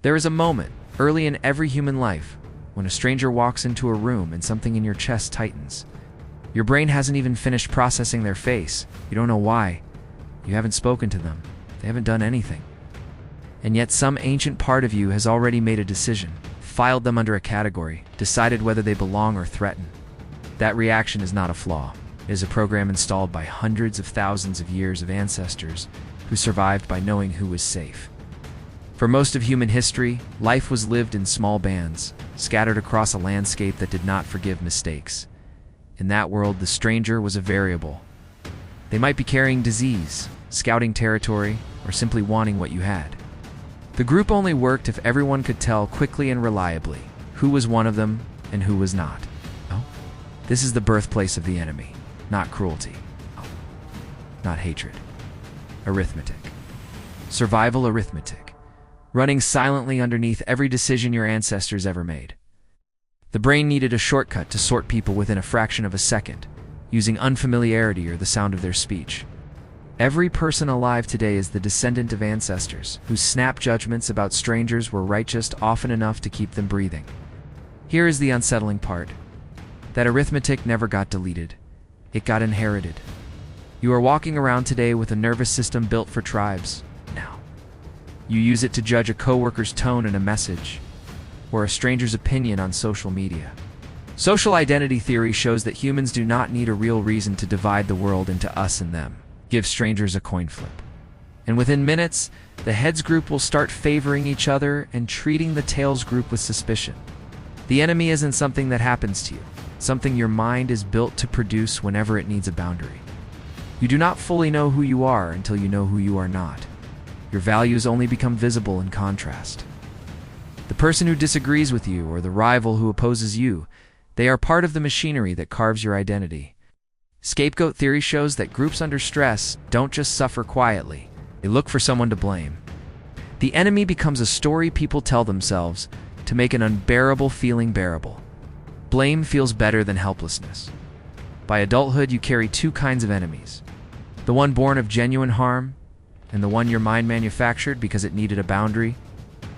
There is a moment, early in every human life, when a stranger walks into a room and something in your chest tightens. Your brain hasn't even finished processing their face. You don't know why. You haven't spoken to them. They haven't done anything. And yet some ancient part of you has already made a decision, filed them under a category, decided whether they belong or threaten. That reaction is not a flaw. It is a program installed by hundreds of thousands of years of ancestors who survived by knowing who was safe. For most of human history, life was lived in small bands, scattered across a landscape that did not forgive mistakes. In that world, the stranger was a variable. They might be carrying disease, scouting territory, or simply wanting what you had. The group only worked if everyone could tell quickly and reliably who was one of them and who was not. Oh, this is the birthplace of the enemy, not cruelty, not hatred. Arithmetic. Survival arithmetic, running silently underneath every decision your ancestors ever made. The brain needed a shortcut to sort people within a fraction of a second, using unfamiliarity or the sound of their speech. Every person alive today is the descendant of ancestors whose snap judgments about strangers were right just often enough to keep them breathing. Here is the unsettling part. That arithmetic never got deleted. It got inherited. You are walking around today with a nervous system built for tribes. Now, you use it to judge a coworker's tone in a message, or a stranger's opinion on social media. Social identity theory shows that humans do not need a real reason to divide the world into us and them. Give strangers a coin flip. And within minutes, the heads group will start favoring each other and treating the tails group with suspicion. The enemy isn't something that happens to you, it's something your mind is built to produce whenever it needs a boundary. You do not fully know who you are until you know who you are not. Your values only become visible in contrast. The person who disagrees with you or the rival who opposes you, they are part of the machinery that carves your identity. Scapegoat theory shows that groups under stress don't just suffer quietly, they look for someone to blame. The enemy becomes a story people tell themselves to make an unbearable feeling bearable. Blame feels better than helplessness. By adulthood, you carry two kinds of enemies. The one born of genuine harm, and the one your mind manufactured because it needed a boundary.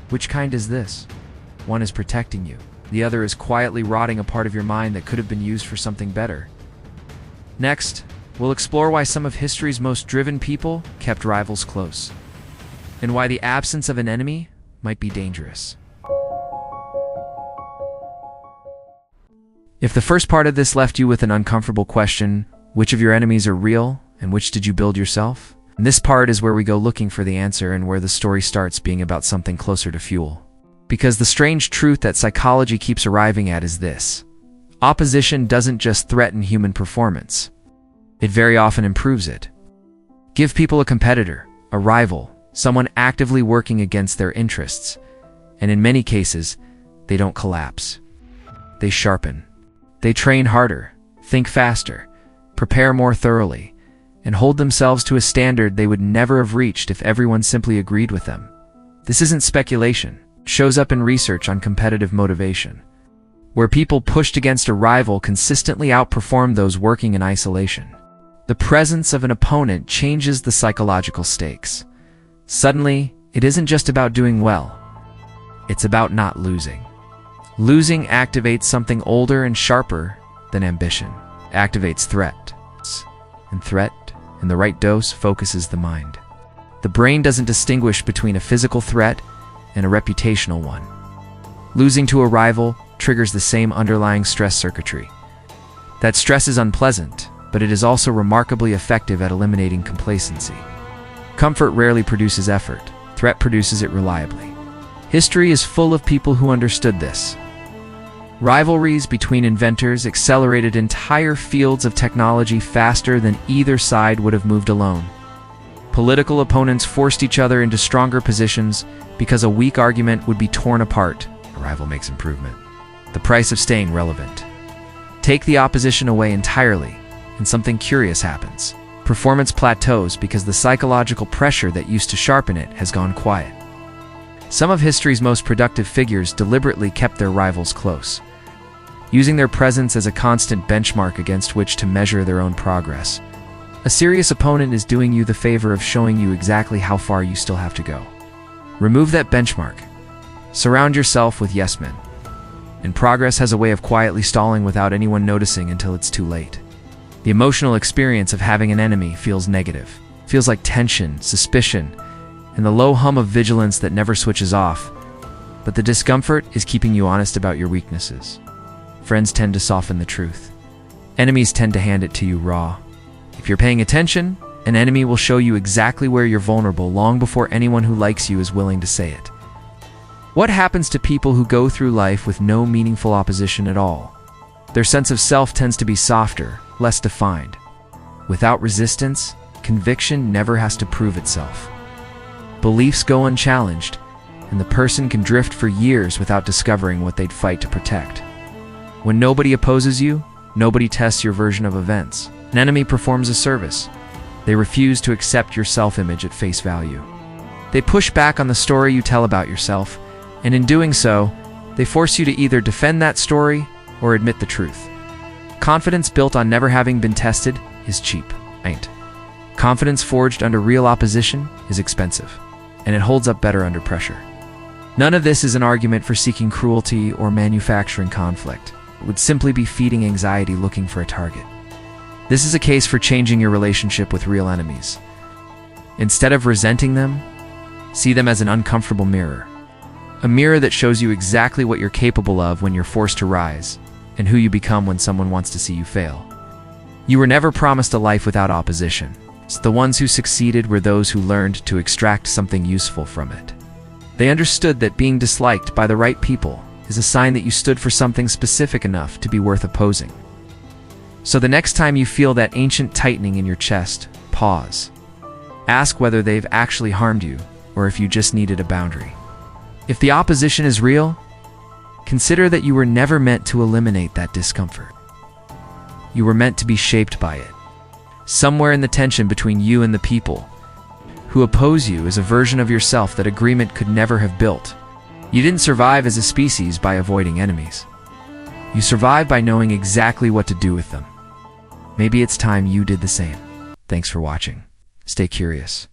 Which kind is this? One is protecting you. The other is quietly rotting a part of your mind that could have been used for something better. Next, we'll explore why some of history's most driven people kept rivals close, and why the absence of an enemy might be dangerous. If the first part of this left you with an uncomfortable question, which of your enemies are real and which did you build yourself? And this part is where we go looking for the answer and where the story starts being about something closer to fuel. Because the strange truth that psychology keeps arriving at is this: opposition doesn't just threaten human performance. It very often improves it. Give people a competitor, a rival, someone actively working against their interests, and in many cases, they don't collapse. They sharpen. They train harder, think faster, prepare more thoroughly, and hold themselves to a standard they would never have reached if everyone simply agreed with them. This isn't speculation. It shows up in research on competitive motivation, where people pushed against a rival consistently outperform those working in isolation. The presence of an opponent changes the psychological stakes. Suddenly, it isn't just about doing well. It's about not losing. Losing activates something older and sharper than ambition. It activates threat. And threat, in the right dose, focuses the mind. The brain doesn't distinguish between a physical threat and a reputational one. Losing to a rival triggers the same underlying stress circuitry. That stress is unpleasant, but it is also remarkably effective at eliminating complacency. Comfort rarely produces effort. Threat produces it reliably. History is full of people who understood this. Rivalries between inventors accelerated entire fields of technology faster than either side would have moved alone. Political opponents forced each other into stronger positions because a weak argument would be torn apart. A rival makes improvement. The price of staying relevant. Take the opposition away entirely, and something curious happens. Performance plateaus because the psychological pressure that used to sharpen it has gone quiet. Some of history's most productive figures deliberately kept their rivals close, using their presence as a constant benchmark against which to measure their own progress. A serious opponent is doing you the favor of showing you exactly how far you still have to go. Remove that benchmark, Surround yourself with yes men. And progress has a way of quietly stalling without anyone noticing until it's too late. The emotional experience of having an enemy feels negative. Feels like tension, suspicion, and the low hum of vigilance that never switches off. But the discomfort is keeping you honest about your weaknesses. Friends tend to soften the truth. Enemies tend to hand it to you raw. If you're paying attention, an enemy will show you exactly where you're vulnerable long before anyone who likes you is willing to say it. What happens to people who go through life with no meaningful opposition at all? Their sense of self tends to be softer, less defined. Without resistance, conviction never has to prove itself. Beliefs go unchallenged, and the person can drift for years without discovering what they'd fight to protect. When nobody opposes you, nobody tests your version of events. An enemy performs a service. They refuse to accept your self-image at face value. They push back on the story you tell about yourself, and in doing so, they force you to either defend that story or admit the truth. Confidence built on never having been tested is cheap. Ain't. Confidence forged under real opposition is expensive, and it holds up better under pressure. None of this is an argument for seeking cruelty or manufacturing conflict. It would simply be feeding anxiety looking for a target. This is a case for changing your relationship with real enemies. Instead of resenting them, see them as an uncomfortable mirror. A mirror that shows you exactly what you're capable of when you're forced to rise, and who you become when someone wants to see you fail. You were never promised a life without opposition. The ones who succeeded were those who learned to extract something useful from it. They understood that being disliked by the right people is a sign that you stood for something specific enough to be worth opposing. So the next time you feel that ancient tightening in your chest, pause. Ask whether they've actually harmed you, or if you just needed a boundary. If the opposition is real, consider that you were never meant to eliminate that discomfort. You were meant to be shaped by it. Somewhere in the tension between you and the people who oppose you is a version of yourself that agreement could never have built. You didn't survive as a species by avoiding enemies. You survived by knowing exactly what to do with them. Maybe it's time you did the same. Thanks for watching. Stay curious.